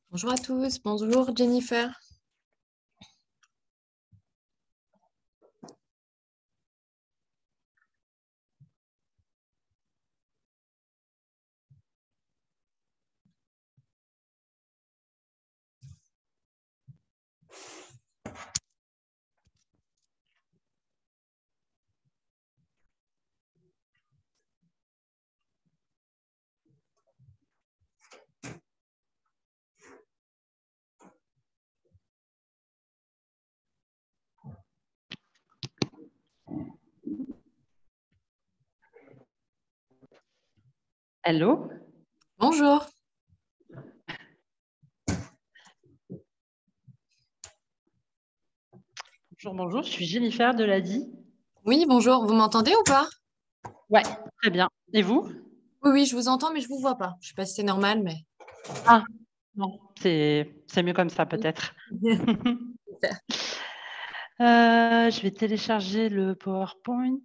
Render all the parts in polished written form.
Bonjour à tous, bonjour Jennifer. Hello, Bonjour. bonjour, je suis Jennifer de l'ADI. Oui, bonjour, vous m'entendez ou pas? Ouais, très bien. Et vous? Oui, oui, je vous entends, mais je vous vois pas. Je sais pas si c'est normal, mais... Ah, non, c'est mieux comme ça peut-être. Super. Je vais télécharger le PowerPoint.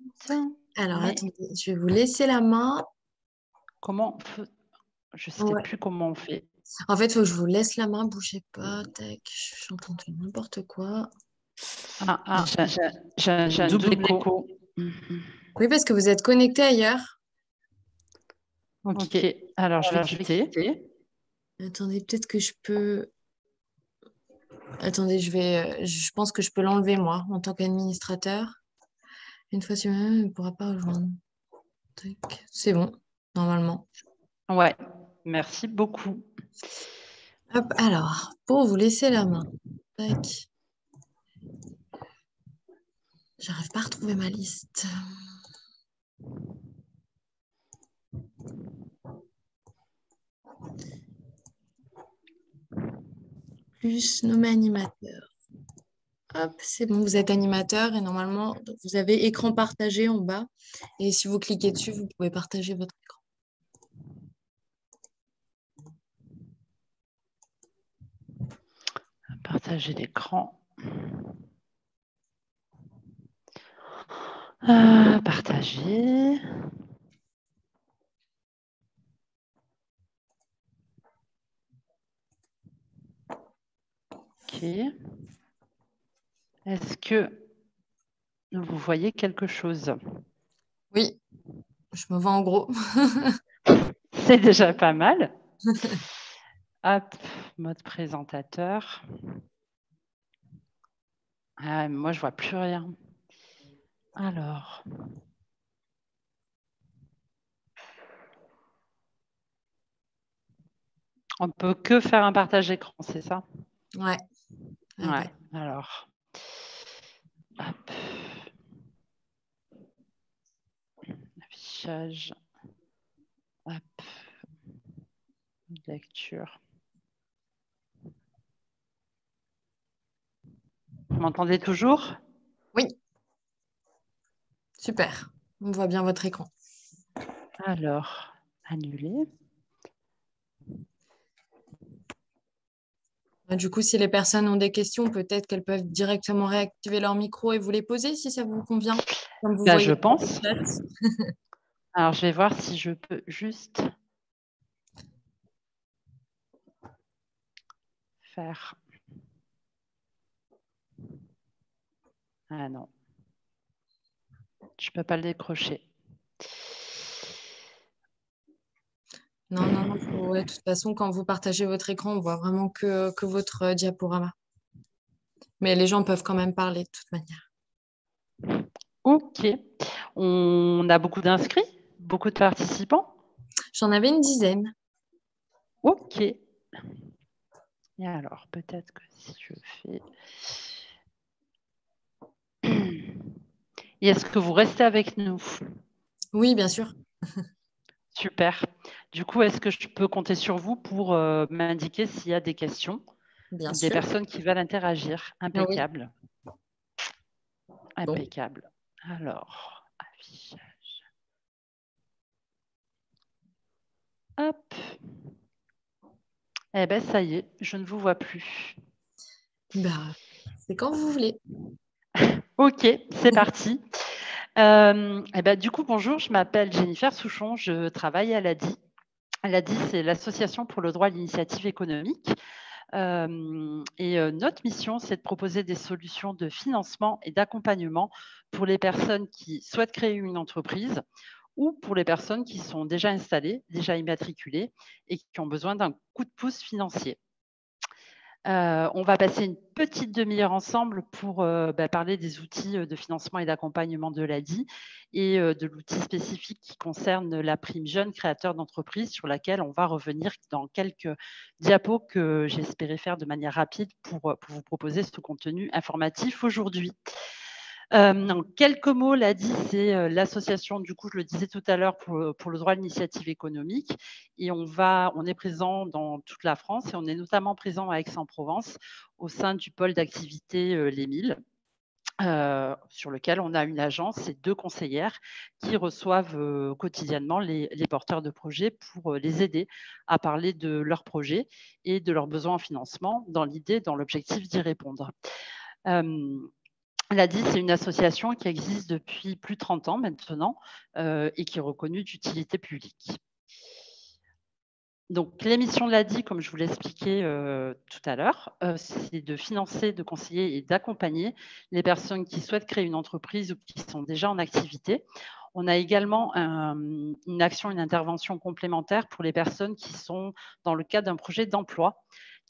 Alors, Mais attendez, je vais vous laisser la main. comment je ne sais Ouais. plus comment on fait. En fait, il faut que je vous laisse la main, bougez pas. Tac, je suis en train de faire n'importe quoi. J'ai un double écho. Oui, parce que vous êtes connecté ailleurs. Ok, alors je vais quitter. Attendez, peut-être que je peux... Attendez, je pense que je peux l'enlever, moi, en tant qu'administrateur. Une fois sur un, il ne pourra pas rejoindre. Tac, c'est bon, normalement. Ouais, merci beaucoup. Hop, alors, pour vous laisser la main. Tac. J'arrive pas à retrouver ma liste. Plus nommer animateur. Hop, c'est bon, vous êtes animateur et normalement, vous avez écran partagé en bas. Et si vous cliquez dessus, vous pouvez partager votre écran. Partager l'écran. Partager. Ok. Est-ce que vous voyez quelque chose? Oui, je me vois en gros. C'est déjà pas mal. Hop, mode présentateur. Ah, moi, je vois plus rien. Alors. On peut que faire un partage écran, c'est ça? Ouais. Ouais, alors. Hop. Affichage. Hop. Lecture. Vous m'entendez toujours? Oui, super. On voit bien votre écran. Alors, annuler. Du coup, si les personnes ont des questions, peut-être qu'elles peuvent directement réactiver leur micro et vous les poser si ça vous convient. Comme vous Je voyez dans le pense. chat. Alors, je vais voir si je peux juste faire. Ah non. Je ne peux pas le décrocher. Non, non, non. De toute façon, quand vous partagez votre écran, on voit vraiment que votre diaporama. Mais les gens peuvent quand même parler de toute manière. Ok. On a beaucoup d'inscrits, beaucoup de participants. J'en avais une dizaine. Ok. Et alors, peut-être que si je fais... Et est-ce que vous restez avec nous? Oui, bien sûr. Super. Du coup, est-ce que je peux compter sur vous pour m'indiquer s'il y a des questions, Bien des sûr. personnes qui veulent interagir? Ah oui. Impeccable. Bon. Impeccable. Alors, affichage. Hop. Eh bien, ça y est, je ne vous vois plus. Bah, c'est quand vous voulez. Ok, c'est parti. Du coup, bonjour, je m'appelle Jennifer Souchon, je travaille à l'ADI. L'ADI, c'est l'Association pour le droit à l'initiative économique. Notre mission, c'est de proposer des solutions de financement et d'accompagnement pour les personnes qui souhaitent créer une entreprise ou pour les personnes qui sont déjà installées, déjà immatriculées et qui ont besoin d'un coup de pouce financier. On va passer une petite demi-heure ensemble pour parler des outils de financement et d'accompagnement de l'ADI et de l'outil spécifique qui concerne la prime jeune créateur d'entreprise, sur laquelle on va revenir dans quelques diapos que j'espérais faire de manière rapide pour vous proposer ce contenu informatif aujourd'hui. En quelques mots, l'ADI, c'est l'association, du coup, je le disais tout à l'heure, pour le droit à l'initiative économique. Et on est présent dans toute la France et on est notamment présent à Aix-en-Provence au sein du pôle d'activité Les Milles, sur lequel on a une agence et 2 conseillères qui reçoivent quotidiennement les porteurs de projets pour les aider à parler de leurs projets et de leurs besoins en financement dans l'objectif d'y répondre. L'ADI, c'est une association qui existe depuis plus de 30 ans maintenant et qui est reconnue d'utilité publique. Donc, les missions de l'ADI, comme je vous l'ai expliqué tout à l'heure, c'est de financer, de conseiller et d'accompagner les personnes qui souhaitent créer une entreprise ou qui sont déjà en activité. On a également une action, une intervention complémentaire pour les personnes qui sont dans le cadre d'un projet d'emploi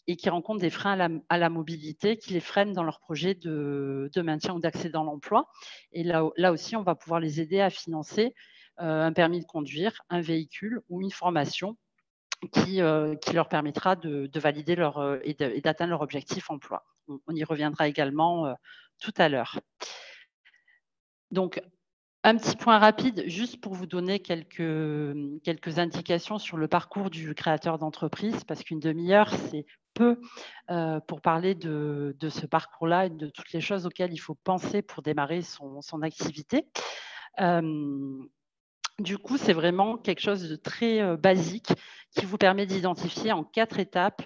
et qui rencontrent des freins à la mobilité qui les freinent dans leur projet de maintien ou d'accès dans l'emploi. Et là aussi, on va pouvoir les aider à financer un permis de conduire, un véhicule ou une formation qui leur permettra de valider et d'atteindre leur objectif emploi. On y reviendra également tout à l'heure. Donc, un petit point rapide, juste pour vous donner quelques indications sur le parcours du créateur d'entreprise, parce qu'une demi-heure, c'est peu pour parler de ce parcours-là et de toutes les choses auxquelles il faut penser pour démarrer son activité. Du coup, c'est vraiment quelque chose de très basique qui vous permet d'identifier en 4 étapes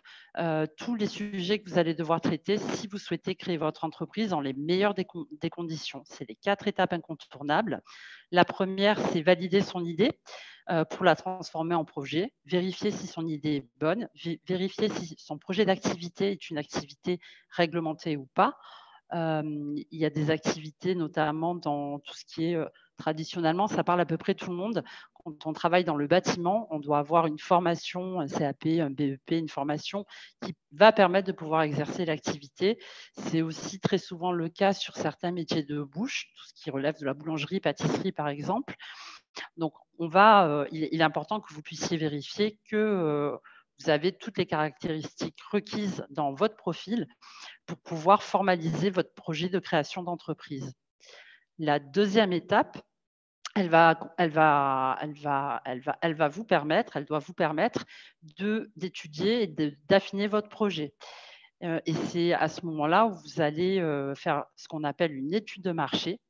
tous les sujets que vous allez devoir traiter si vous souhaitez créer votre entreprise dans les meilleures des conditions. C'est les 4 étapes incontournables. La première, c'est valider son idée pour la transformer en projet, vérifier si son idée est bonne, vérifier si son projet d'activité est une activité réglementée ou pas. Il y a des activités, notamment dans tout ce qui est traditionnellement, ça parle à peu près tout le monde. Quand on travaille dans le bâtiment, on doit avoir une formation, un CAP, un BEP, une formation qui va permettre de pouvoir exercer l'activité. C'est aussi très souvent le cas sur certains métiers de bouche, tout ce qui relève de la boulangerie, pâtisserie par exemple. Donc, il est important que vous puissiez vérifier que vous avez toutes les caractéristiques requises dans votre profil pour pouvoir formaliser votre projet de création d'entreprise. La deuxième étape, elle doit vous permettre d'étudier et d'affiner votre projet. Et c'est à ce moment-là où vous allez faire ce qu'on appelle une étude de marché,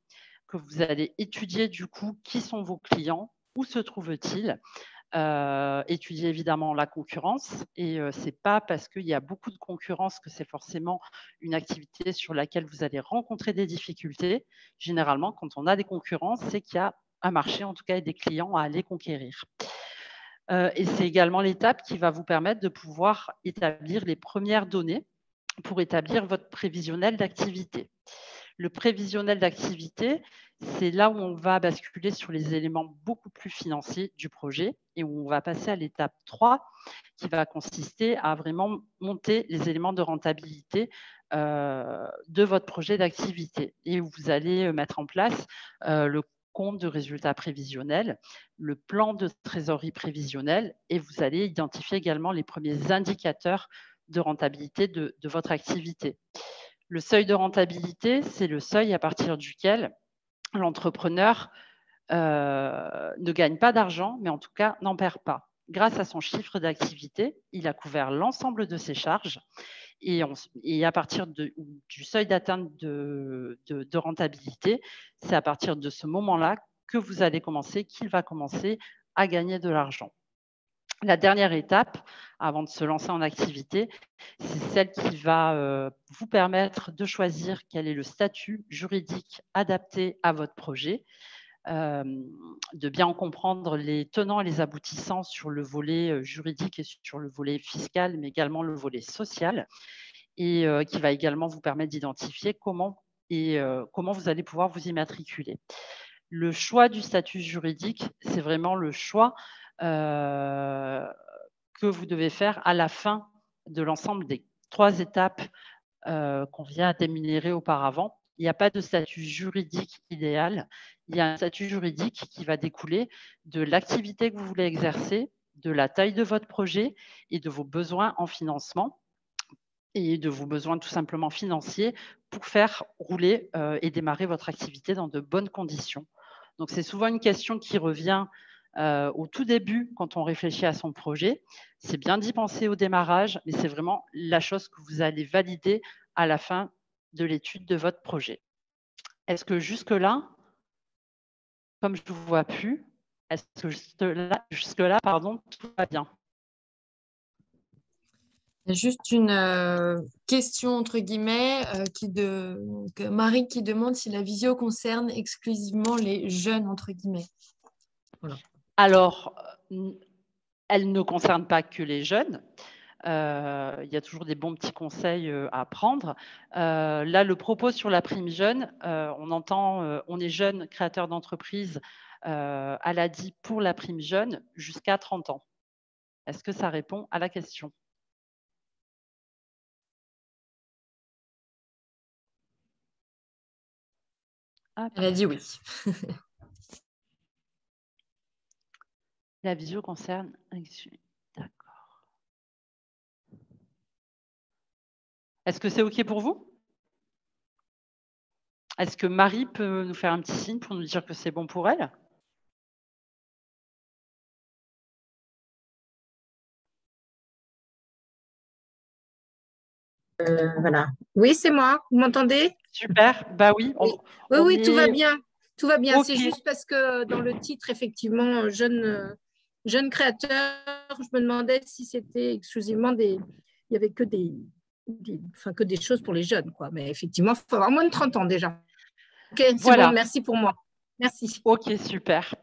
que vous allez étudier du coup qui sont vos clients, où se trouvent-ils, étudier évidemment la concurrence. Et ce n'est pas parce qu'il y a beaucoup de concurrence que c'est forcément une activité sur laquelle vous allez rencontrer des difficultés. Généralement, quand on a des concurrences, c'est qu'il y a un marché, en tout cas, et des clients à aller conquérir. Et c'est également l'étape qui va vous permettre de pouvoir établir les premières données pour établir votre prévisionnel d'activité. Le prévisionnel d'activité, c'est là où on va basculer sur les éléments beaucoup plus financiers du projet et où on va passer à l'étape 3 qui va consister à vraiment monter les éléments de rentabilité de votre projet d'activité et où vous allez mettre en place le compte de résultats prévisionnels, le plan de trésorerie prévisionnel et vous allez identifier également les premiers indicateurs de rentabilité de votre activité. Le seuil de rentabilité, c'est le seuil à partir duquel l'entrepreneur ne gagne pas d'argent, mais en tout cas n'en perd pas. Grâce à son chiffre d'activité, il a couvert l'ensemble de ses charges et à partir du seuil d'atteinte de rentabilité, c'est à partir de ce moment-là que vous allez commencer, qu'il va commencer à gagner de l'argent. La dernière étape, avant de se lancer en activité, c'est celle qui va vous permettre de choisir quel est le statut juridique adapté à votre projet. de bien comprendre les tenants et les aboutissants sur le volet juridique et sur le volet fiscal, mais également le volet social, et qui va également vous permettre d'identifier comment vous allez pouvoir vous immatriculer. Le choix du statut juridique, c'est vraiment le choix que vous devez faire à la fin de l'ensemble des 3 étapes qu'on vient d'énumérer auparavant. Il n'y a pas de statut juridique idéal. Il y a un statut juridique qui va découler de l'activité que vous voulez exercer, de la taille de votre projet et de vos besoins en financement et de vos besoins tout simplement financiers pour faire rouler et démarrer votre activité dans de bonnes conditions. Donc, c'est souvent une question qui revient au tout début quand on réfléchit à son projet. C'est bien d'y penser au démarrage, mais c'est vraiment la chose que vous allez valider à la fin de l'étude de votre projet. Est-ce que jusque-là, comme je ne vous vois plus, est-ce que jusque-là, tout va bien? Il y a juste une question, entre guillemets, Marie qui demande si la visio concerne exclusivement les jeunes, entre guillemets. Voilà. Alors, elle ne concerne pas que les jeunes. Il y a toujours des bons petits conseils à prendre. Là, le propos sur la prime jeune, on entend on est jeune créateur d'entreprise à l'ADI pour la prime jeune jusqu'à 30 ans. Est-ce que ça répond à la question? Elle a dit oui. La visio concerne. D'accord. Est-ce que c'est OK pour vous? Est-ce que Marie peut nous faire un petit signe pour nous dire que c'est bon pour elle? Voilà. Oui, c'est moi. Vous m'entendez? Super. Bah oui. Oui, oui, On oui, tout va est bien. Tout va bien. OK. C'est juste parce que dans le titre, effectivement, jeune créateur, je me demandais si c'était exclusivement il y avait que que des choses pour les jeunes, quoi. Mais effectivement, il faut avoir moins de 30 ans déjà. Ok, c'est Voilà. bon, merci pour moi. Merci. OK, super.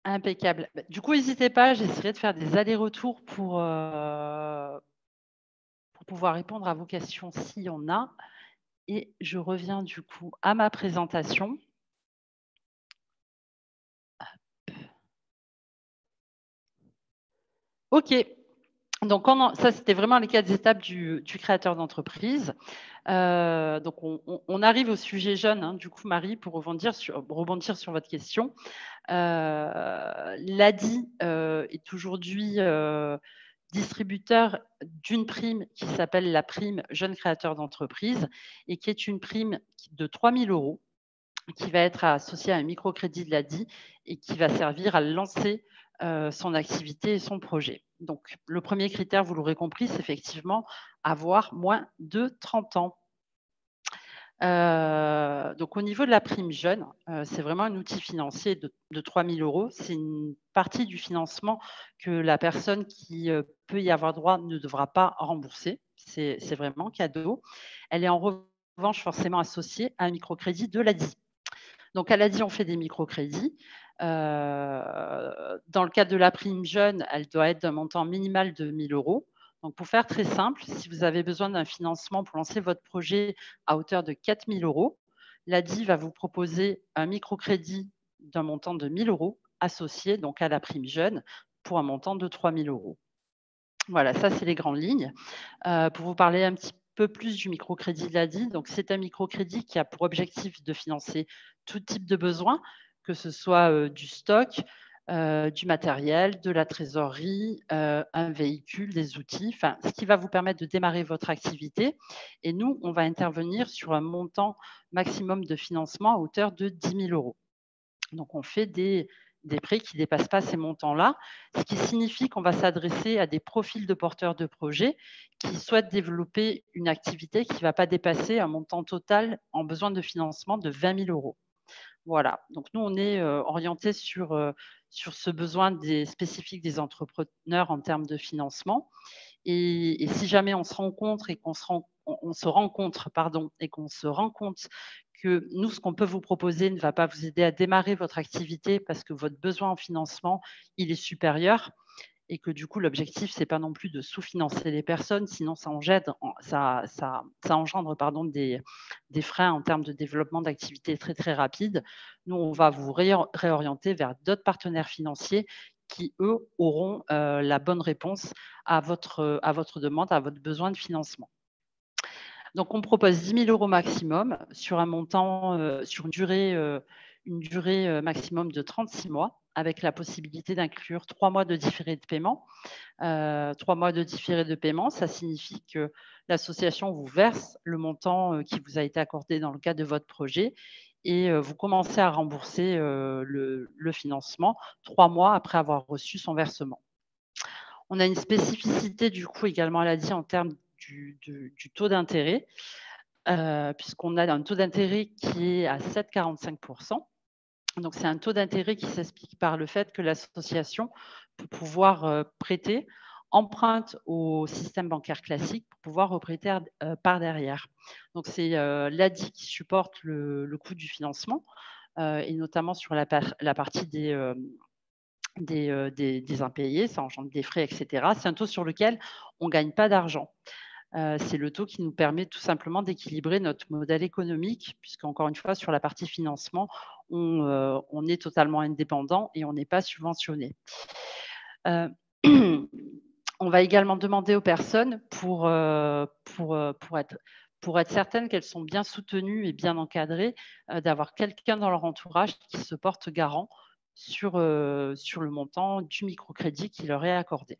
Impeccable. Du coup, n'hésitez pas, j'essaierai de faire des allers-retours pour pouvoir répondre à vos questions s'il y en a. Et je reviens du coup à ma présentation. OK. Donc, ça, c'était vraiment les 4 étapes du créateur d'entreprise. Donc, on arrive au sujet jeune, hein, du coup, Marie, pour rebondir sur votre question. L'ADI est aujourd'hui distributeur d'une prime qui s'appelle la prime jeune créateur d'entreprise et qui est une prime de 3 000 € qui va être associée à un microcrédit de l'ADI et qui va servir à lancer son activité et son projet. Donc, le premier critère, vous l'aurez compris, c'est effectivement avoir moins de 30 ans. Donc, au niveau de la prime jeune, c'est vraiment un outil financier de 3 000 €. C'est une partie du financement que la personne qui peut y avoir droit ne devra pas rembourser. C'est vraiment cadeau. Elle est en revanche forcément associée à un microcrédit de l'ADI. Donc, à l'ADI, on fait des microcrédits. Dans le cadre de la prime jeune, elle doit être d'un montant minimal de 1 000 €. Donc, pour faire très simple, si vous avez besoin d'un financement pour lancer votre projet à hauteur de 4 000 €, l'ADI va vous proposer un microcrédit d'un montant de 1 000 € associé donc à la prime jeune pour un montant de 3 000 €. Voilà, ça, c'est les grandes lignes. Pour vous parler un petit peu plus du microcrédit de l'ADI, donc c'est un microcrédit qui a pour objectif de financer tout type de besoins, que ce soit du stock, du matériel, de la trésorerie, un véhicule, des outils, enfin, ce qui va vous permettre de démarrer votre activité. Et nous, on va intervenir sur un montant maximum de financement à hauteur de 10 000 €. Donc, on fait des prêts qui ne dépassent pas ces montants-là, ce qui signifie qu'on va s'adresser à des profils de porteurs de projets qui souhaitent développer une activité qui ne va pas dépasser un montant total en besoin de financement de 20 000 €. Voilà, donc nous, on est orienté sur sur ce besoin spécifique des entrepreneurs en termes de financement. Et si jamais on se rencontre et qu'on se rend compte que nous, ce qu'on peut vous proposer ne va pas vous aider à démarrer votre activité parce que votre besoin en financement, il est supérieur, et que du coup, l'objectif, ce n'est pas non plus de sous-financer les personnes, sinon ça engendre des freins en termes de développement d'activités très, très rapides. Nous, on va vous réorienter vers d'autres partenaires financiers qui, eux, auront la bonne réponse à votre demande, à votre besoin de financement. Donc, on propose 10 000 € maximum sur un montant, sur une durée maximum de 36 mois, avec la possibilité d'inclure 3 mois de différé de paiement. 3 mois de différé de paiement, ça signifie que l'association vous verse le montant qui vous a été accordé dans le cadre de votre projet, et vous commencez à rembourser le financement 3 mois après avoir reçu son versement. On a une spécificité du coup également à l'ADI en termes du taux d'intérêt, puisqu'on a un taux d'intérêt qui est à 7,45%. Donc, c'est un taux d'intérêt qui s'explique par le fait que l'association peut pouvoir prêter, emprunte au système bancaire classique pour pouvoir reprêter par derrière. Donc, c'est l'ADI qui supporte le coût du financement, et notamment sur la partie des impayés, ça engendre des frais, etc. C'est un taux sur lequel on ne gagne pas d'argent. C'est le taux qui nous permet tout simplement d'équilibrer notre modèle économique, puisqu'encore une fois, sur la partie financement, on est totalement indépendant et on n'est pas subventionné. On va également demander aux personnes pour être certaines qu'elles sont bien soutenues et bien encadrées, d'avoir quelqu'un dans leur entourage qui se porte garant sur le montant du microcrédit qui leur est accordé.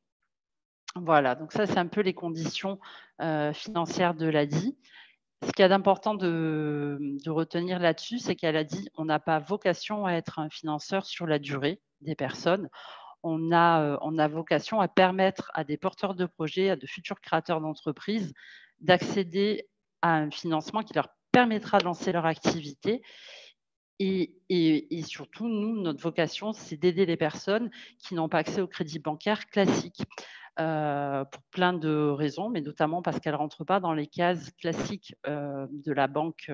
Voilà, donc ça, c'est un peu les conditions financières de l'ADI. Ce qu'il y a d'important de retenir là-dessus, c'est qu'à l'ADI, on n'a pas vocation à être un financeur sur la durée des personnes. On a vocation à permettre à des porteurs de projets, à de futurs créateurs d'entreprises, d'accéder à un financement qui leur permettra de lancer leur activité. Et surtout, nous, notre vocation, c'est d'aider les personnes qui n'ont pas accès au crédit bancaire classique. Pour plein de raisons, mais notamment parce qu'elle ne rentre pas dans les cases classiques de la banque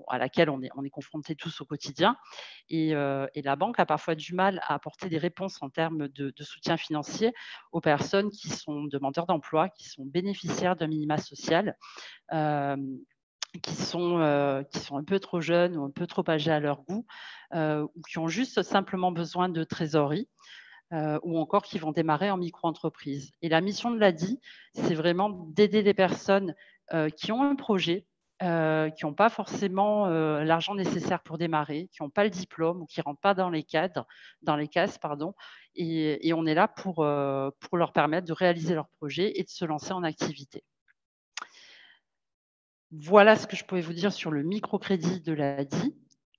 à laquelle on est confrontés tous au quotidien. Et la banque a parfois du mal à apporter des réponses en termes de soutien financier aux personnes qui sont demandeurs d'emploi, qui sont bénéficiaires d'un minima social, qui sont un peu trop jeunes ou un peu trop âgés à leur goût, ou qui ont juste simplement besoin de trésorerie. Ou encore qui vont démarrer en micro-entreprise. Et la mission de l'ADI, c'est vraiment d'aider les personnes qui ont un projet, qui n'ont pas forcément l'argent nécessaire pour démarrer, qui n'ont pas le diplôme ou qui ne rentrent pas dans les cases, et on est là pour leur permettre de réaliser leur projet et de se lancer en activité. Voilà ce que je pouvais vous dire sur le microcrédit de l'ADI.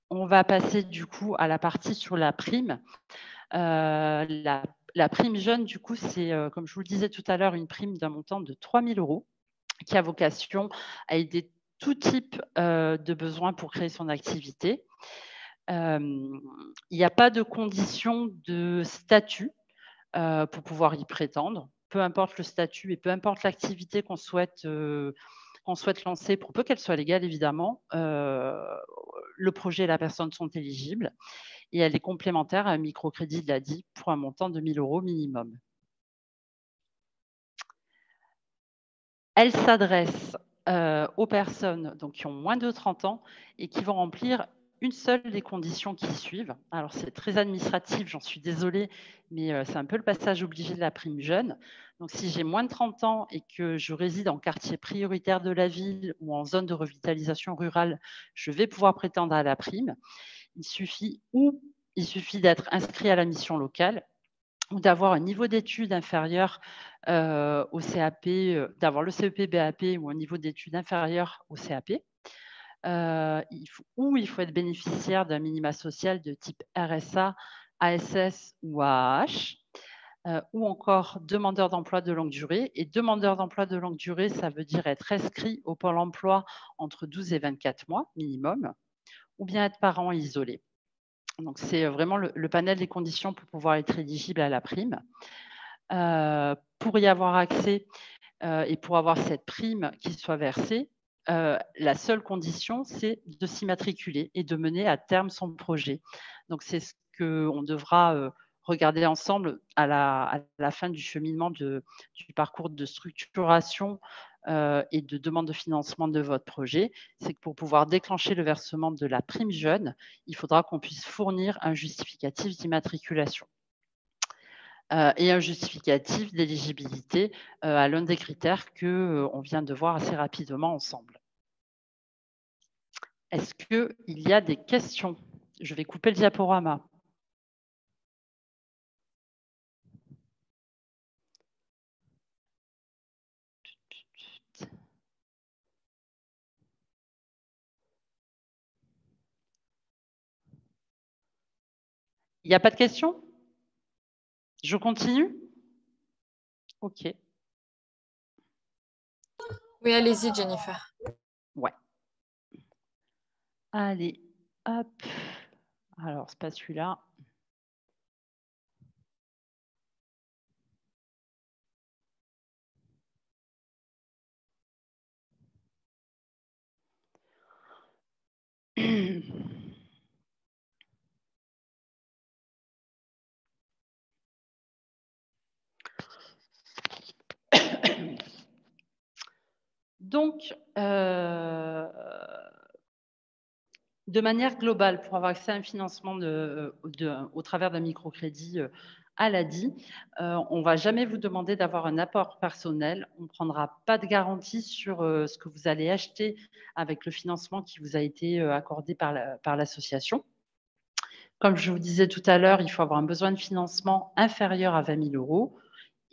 On va passer du coup à la partie sur la prime. La prime jeune, du coup, c'est, comme je vous le disais tout à l'heure, une prime d'un montant de 3 000 € qui a vocation à aider tout type de besoin pour créer son activité. Il n'y a pas de condition de statut pour pouvoir y prétendre. Peu importe le statut et peu importe l'activité qu'on souhaite lancer, pour peu qu'elle soit légale, évidemment, le projet et la personne sont éligibles. Et elle est complémentaire à un microcrédit de l'ADI pour un montant de 1 000 € minimum. Elle s'adresse aux personnes donc, qui ont moins de 30 ans et qui vont remplir une seule des conditions qui suivent. Alors, c'est très administratif, j'en suis désolée, mais c'est un peu le passage obligé de la prime jeune. Donc, si j'ai moins de 30 ans et que je réside en quartier prioritaire de la ville ou en zone de revitalisation rurale, je vais pouvoir prétendre à la prime. Il suffit d'être inscrit à la mission locale ou d'avoir un niveau d'études inférieur au CAP, d'avoir le CEP, BAP ou un niveau d'études inférieur au CAP. Il faut être bénéficiaire d'un minima social de type RSA, ASS ou AAH, ou encore demandeur d'emploi de longue durée. Et demandeur d'emploi de longue durée, ça veut dire être inscrit au Pôle emploi entre 12 et 24 mois minimum, ou bien être parent isolé. Donc, c'est vraiment le panel des conditions pour pouvoir être éligible à la prime. Pour y avoir accès et pour avoir cette prime qui soit versée, la seule condition, c'est de s'immatriculer et de mener à terme son projet. Donc, c'est ce qu'on devra regarder ensemble à la fin du cheminement du parcours de structuration et de demande de financement de votre projet. C'est que pour pouvoir déclencher le versement de la prime jeune, il faudra qu'on puisse fournir un justificatif d'immatriculation. Et un justificatif d'éligibilité à l'un des critères qu'on vient de voir assez rapidement ensemble. Est-ce qu'il y a des questions? Je vais couper le diaporama. Il n'y a pas de questions? Je continue? OK. Oui, allez-y, Jennifer. Ouais. Allez, hop. Alors, c'est pas celui-là. Donc, de manière globale, pour avoir accès à un financement au travers d'un microcrédit à l'ADI, on ne va jamais vous demander d'avoir un apport personnel. On ne prendra pas de garantie sur ce que vous allez acheter avec le financement qui vous a été accordé par l'association. Comme je vous disais tout à l'heure, il faut avoir un besoin de financement inférieur à 20 000 €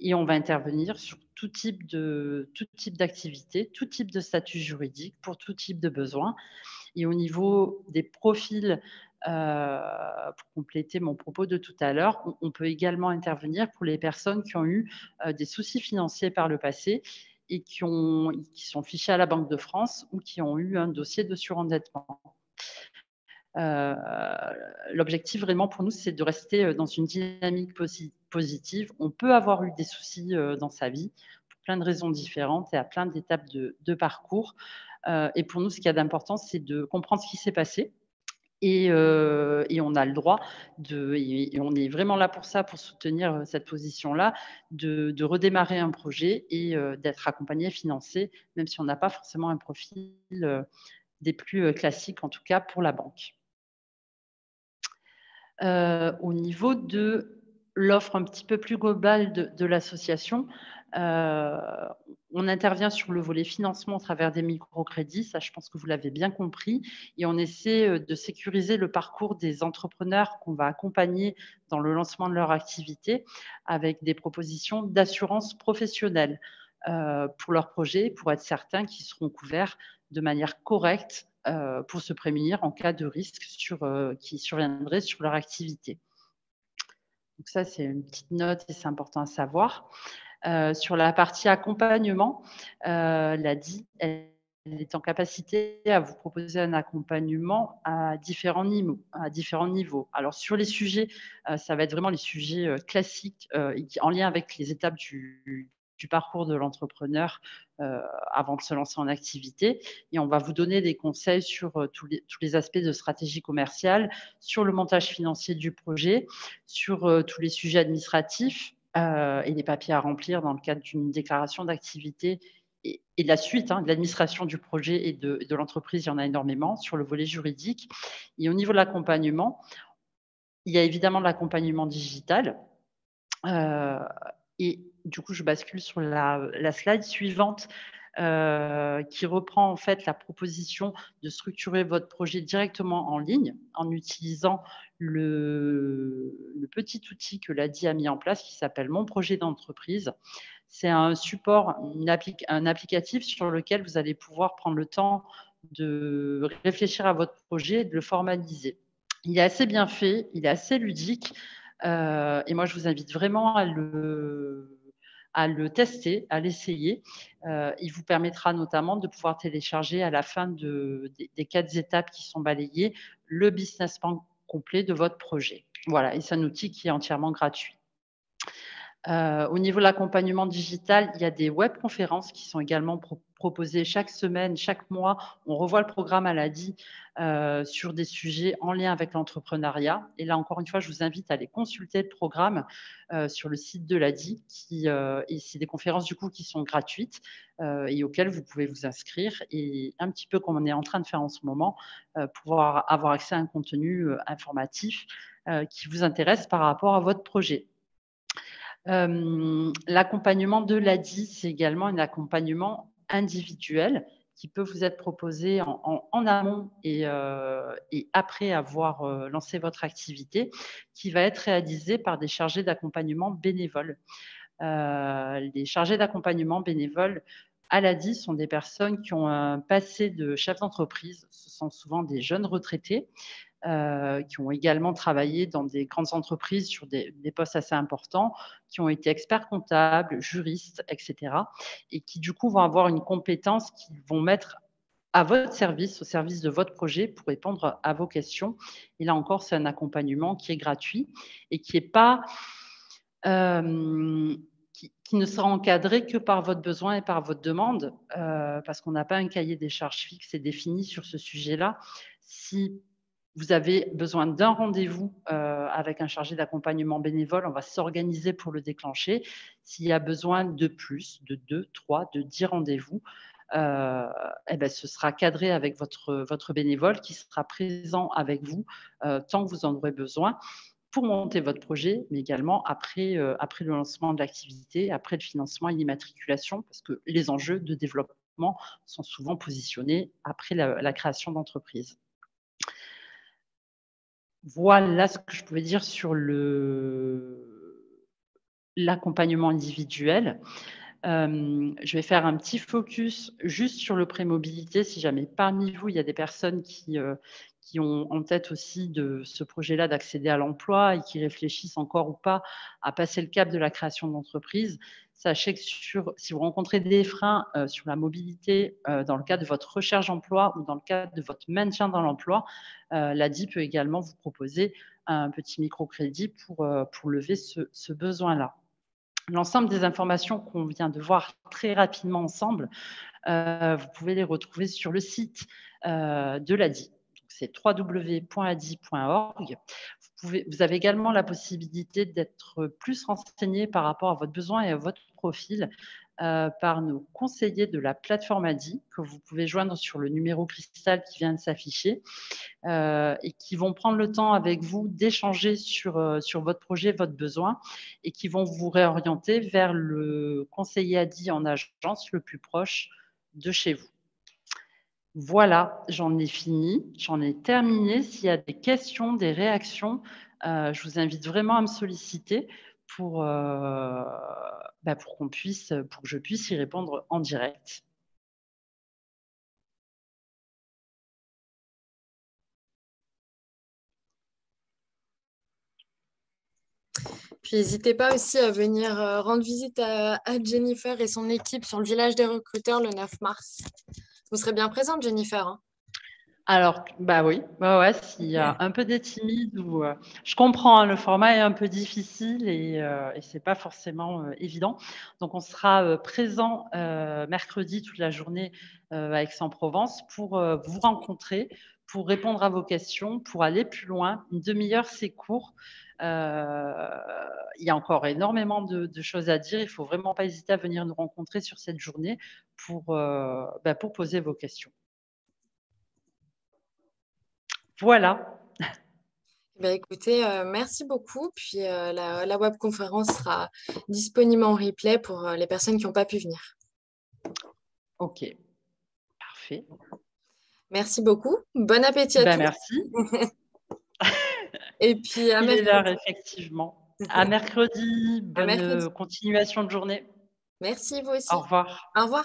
et on va intervenir sur tout type d'activité, tout type de statut juridique, pour tout type de besoin. Et au niveau des profils, pour compléter mon propos de tout à l'heure, on peut également intervenir pour les personnes qui ont eu des soucis financiers par le passé et qui sont fichées à la Banque de France ou qui ont eu un dossier de surendettement. L'objectif vraiment pour nous, c'est de rester dans une dynamique positive. On peut avoir eu des soucis dans sa vie pour plein de raisons différentes et à plein d'étapes de parcours. Et pour nous, ce qu'il y a d'important, c'est de comprendre ce qui s'est passé. Et on a le droit et on est vraiment là pour ça, pour soutenir cette position-là, de redémarrer un projet et d'être accompagné, financé, même si on n'a pas forcément un profil des plus classiques, en tout cas pour la banque. Au niveau de l'offre un petit peu plus globale de l'association, on intervient sur le volet financement au travers des microcrédits, ça je pense que vous l'avez bien compris, et on essaie de sécuriser le parcours des entrepreneurs qu'on va accompagner dans le lancement de leur activité avec des propositions d'assurance professionnelle pour leurs projets, pour être certains qu'ils seront couverts de manière correcte pour se prémunir en cas de risque qui surviendrait sur leur activité. Donc ça, c'est une petite note et c'est important à savoir. Sur la partie accompagnement, l'ADI, elle est en capacité à vous proposer un accompagnement à différents niveaux. Alors sur les sujets, ça va être vraiment les sujets classiques en lien avec les étapes du parcours de l'entrepreneur avant de se lancer en activité. Et on va vous donner des conseils sur tous les aspects de stratégie commerciale, sur le montage financier du projet, sur tous les sujets administratifs et les papiers à remplir dans le cadre d'une déclaration d'activité et de la suite, de l'administration du projet et de l'entreprise, il y en a énormément sur le volet juridique. Et au niveau de l'accompagnement, il y a évidemment de l'accompagnement digital. Et du coup, je bascule sur la slide suivante qui reprend en fait la proposition de structurer votre projet directement en ligne en utilisant le petit outil que l'ADI a mis en place qui s'appelle Mon projet d'entreprise. C'est un support, un applicatif sur lequel vous allez pouvoir prendre le temps de réfléchir à votre projet et de le formaliser. Il est assez bien fait, il est assez ludique et moi je vous invite vraiment à le tester, à l'essayer. Il vous permettra notamment de pouvoir télécharger à la fin des 4 étapes qui sont balayées le business plan complet de votre projet. Voilà, et c'est un outil qui est entièrement gratuit. Au niveau de l'accompagnement digital, il y a des webconférences qui sont également proposées chaque semaine, chaque mois. On revoit le programme à l'ADI sur des sujets en lien avec l'entrepreneuriat. Et là, encore une fois, je vous invite à aller consulter le programme sur le site de l'ADI. Et c'est des conférences du coup qui sont gratuites et auxquelles vous pouvez vous inscrire. Et un petit peu comme on est en train de faire en ce moment, pouvoir avoir accès à un contenu informatif qui vous intéresse par rapport à votre projet. L'accompagnement de l'ADI, c'est également un accompagnement individuel qui peut vous être proposé en amont et après avoir lancé votre activité, qui va être réalisé par des chargés d'accompagnement bénévoles. Les chargés d'accompagnement bénévoles à l'ADI sont des personnes qui ont un passé de chef d'entreprise. Ce sont souvent des jeunes retraités qui ont également travaillé dans des grandes entreprises sur des postes assez importants, qui ont été experts comptables, juristes, etc. Et qui, du coup, vont avoir une compétence qu'ils vont mettre à votre service, au service de votre projet pour répondre à vos questions. Et là encore, c'est un accompagnement qui est gratuit et qui n'est pas... qui ne sera encadré que par votre besoin et par votre demande, parce qu'on n'a pas un cahier des charges fixe et défini sur ce sujet-là. Si vous avez besoin d'un rendez-vous avec un chargé d'accompagnement bénévole, on va s'organiser pour le déclencher. S'il y a besoin de plus, de 2, 3, de 10 rendez-vous, ce sera cadré avec votre bénévole qui sera présent avec vous tant que vous en aurez besoin pour monter votre projet, mais également après le lancement de l'activité, après le financement et l'immatriculation, parce que les enjeux de développement sont souvent positionnés après la création d'entreprise. Voilà ce que je pouvais dire sur l'accompagnement individuel. Je vais faire un petit focus juste sur le pré-mobilité, si jamais parmi vous, il y a des personnes qui ont en tête aussi de ce projet-là d'accéder à l'emploi et qui réfléchissent encore ou pas à passer le cap de la création d'entreprise. Sachez que si vous rencontrez des freins sur la mobilité dans le cadre de votre recherche d'emploi ou dans le cadre de votre maintien dans l'emploi, l'ADI peut également vous proposer un petit microcrédit pour lever ce besoin-là. L'ensemble des informations qu'on vient de voir très rapidement ensemble, vous pouvez les retrouver sur le site de l'ADI. C'est www.adi.org. Vous avez également la possibilité d'être plus renseigné par rapport à votre besoin et à votre profil par nos conseillers de la plateforme ADI que vous pouvez joindre sur le numéro cristal qui vient de s'afficher et qui vont prendre le temps avec vous d'échanger sur votre projet, votre besoin et qui vont vous réorienter vers le conseiller ADI en agence le plus proche de chez vous. Voilà, j'en ai fini, j'en ai terminé. S'il y a des questions, des réactions, je vous invite vraiment à me solliciter pour que je puisse y répondre en direct. Puis n'hésitez pas aussi à venir rendre visite à Jennifer et son équipe sur le village des recruteurs le 9 mars. Vous serez bien présente, Jennifer, hein? Alors, oui, ouais, s'il y a un peu des timides, je comprends, hein, le format est un peu difficile et c'est pas forcément évident. Donc, on sera présent mercredi toute la journée à Aix-en-Provence pour vous rencontrer, pour répondre à vos questions, pour aller plus loin. Une demi-heure, c'est court. Il y a encore énormément de choses à dire. Il ne faut vraiment pas hésiter à venir nous rencontrer sur cette journée pour poser vos questions. Voilà. Écoutez, merci beaucoup. Puis la webconférence sera disponible en replay pour les personnes qui n'ont pas pu venir. Ok, parfait. Merci beaucoup. Bon appétit à tous. Merci. Et puis à mercredi. Il est l'heure, effectivement. À mercredi. Bonne continuation de journée. Merci, vous aussi. Au revoir. Au revoir.